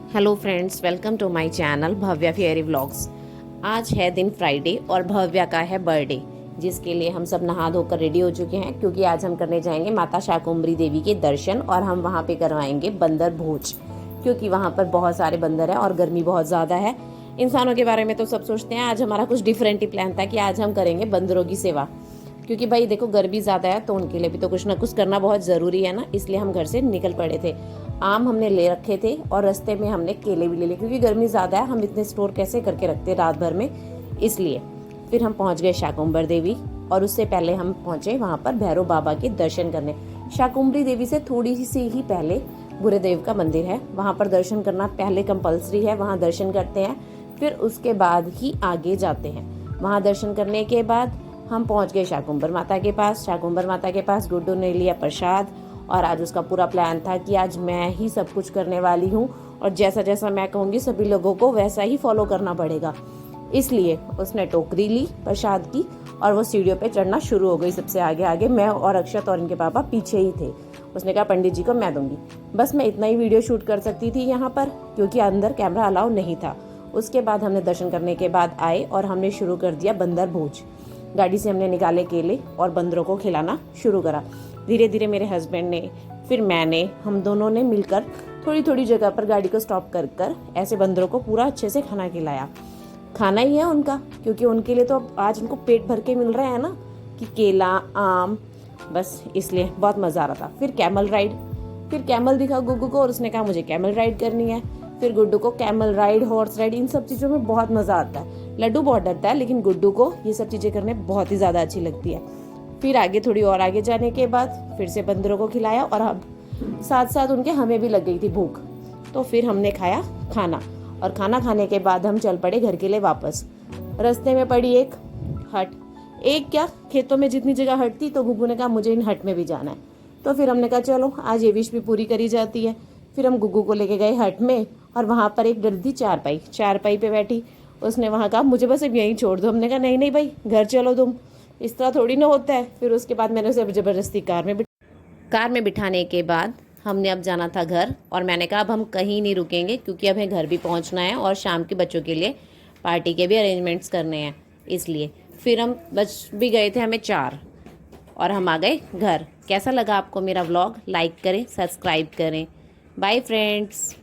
Hello friends, welcome to my channel Bhavya fairy vlogs. आज है दिन फ्राइडे और भव्या का है बर्थडे, जिसके लिए हम सब नहा धोकर रेडी हो चुके हैं क्योंकि आज हम करने जाएंगे माता शाकुंभरी देवी के दर्शन और हम वहां पे करवाएंगे बंदर भोज, क्योंकि वहां पर बहुत सारे बंदर हैं और गर्मी बहुत ज़्यादा है। इंसानों के बारे में तो सब सोचते हैं, आज हमारा कुछ डिफरेंट ही प्लान था कि आज हम करेंगे बंदरों की सेवा, क्योंकि भाई देखो गर्मी ज़्यादा है तो उनके लिए भी तो कुछ ना कुछ करना बहुत ज़रूरी है ना। इसलिए हम घर से निकल पड़े थे। आम हमने ले रखे थे और रास्ते में हमने केले भी ले लिए, क्योंकि गर्मी ज़्यादा है, हम इतने स्टोर कैसे करके रखते रात भर में, इसलिए। फिर हम पहुंच गए शाकुंभर देवी और उससे पहले हम पहुंचे वहां पर भैरव बाबा के दर्शन करने। शाकुंभरी देवी से थोड़ी सी ही पहले गुरुदेव का मंदिर है, वहां पर दर्शन करना पहले कंपलसरी है। वहां दर्शन करते हैं, फिर उसके बाद ही आगे जाते हैं। वहां दर्शन करने के बाद हम पहुंच गए शाकुंभर माता के पास। शाकुंभर माता के पास गुड्डू ने लिया प्रसाद और आज उसका पूरा प्लान था कि आज मैं ही सब कुछ करने वाली हूँ और जैसा जैसा मैं कहूँगी सभी लोगों को वैसा ही फॉलो करना पड़ेगा। इसलिए उसने टोकरी ली प्रसाद की और वो सीढ़ियों पे चढ़ना शुरू हो गई सबसे आगे आगे। मैं और अक्षत और इनके पापा पीछे ही थे। उसने कहा पंडित जी को मैं दूंगी। बस मैं इतना ही वीडियो शूट कर सकती थी यहाँ पर, क्योंकि अंदर कैमरा अलाउ नहीं था। उसके बाद हमने दर्शन करने के बाद आए और हमने शुरू कर दिया बंदर भोज। गाड़ी से हमने निकाले केले और बंदरों को खिलाना शुरू करा। धीरे धीरे मेरे हस्बैंड ने, फिर मैंने, हम दोनों ने मिलकर थोड़ी थोड़ी जगह पर गाड़ी को स्टॉप कर कर ऐसे बंदरों को पूरा अच्छे से खाना खिलाया। खाना ही है उनका, क्योंकि उनके लिए तो आज उनको पेट भर के मिल रहा है ना, कि केला आम, बस इसलिए बहुत मज़ा आ रहा था। फिर कैमल राइड, फिर कैमल दिखा गुग्गू को और उसने कहा मुझे कैमल राइड करनी है। फिर गुड्डू को कैमल राइड, हॉर्स राइड, इन सब चीज़ों में बहुत मज़ा आता है। लड्डू बहुत डरता है, लेकिन गुड्डू को ये सब चीज़ें करने बहुत ही ज़्यादा अच्छी लगती है। फिर आगे थोड़ी और आगे जाने के बाद फिर से बंदरों को खिलाया और हम साथ साथ उनके हमें भी लग गई थी भूख, तो फिर हमने खाया खाना। और खाना खाने के बाद हम चल पड़े घर के लिए वापस। रास्ते में पड़ी एक हट, एक क्या खेतों में जितनी जगह हट थी, तो गुग्गू ने कहा मुझे इन हट में भी जाना है। तो फिर हमने कहा चलो आज ये विश भी पूरी करी जाती है। फिर हम गुग्गू को लेके गए हट में और वहाँ पर एक डर थी चारपाई पे बैठी। उसने वहाँ कहा मुझे बस अब यहीं छोड़ दो। हमने कहा नहीं नहीं भाई घर चलो तुम, इस तरह थोड़ी ना होता है। फिर उसके बाद मैंने उसे ज़बरदस्ती कार में बिठाने के बाद हमने अब जाना था घर, और मैंने कहा अब हम कहीं नहीं रुकेंगे, क्योंकि हमें घर भी पहुंचना है और शाम के बच्चों के लिए पार्टी के भी अरेंजमेंट्स करने हैं। इसलिए फिर हम बच भी गए थे हमें 4 और हम आ गए घर। कैसा लगा आपको मेरा व्लॉग? लाइक करें, सब्सक्राइब करें। Bye friends.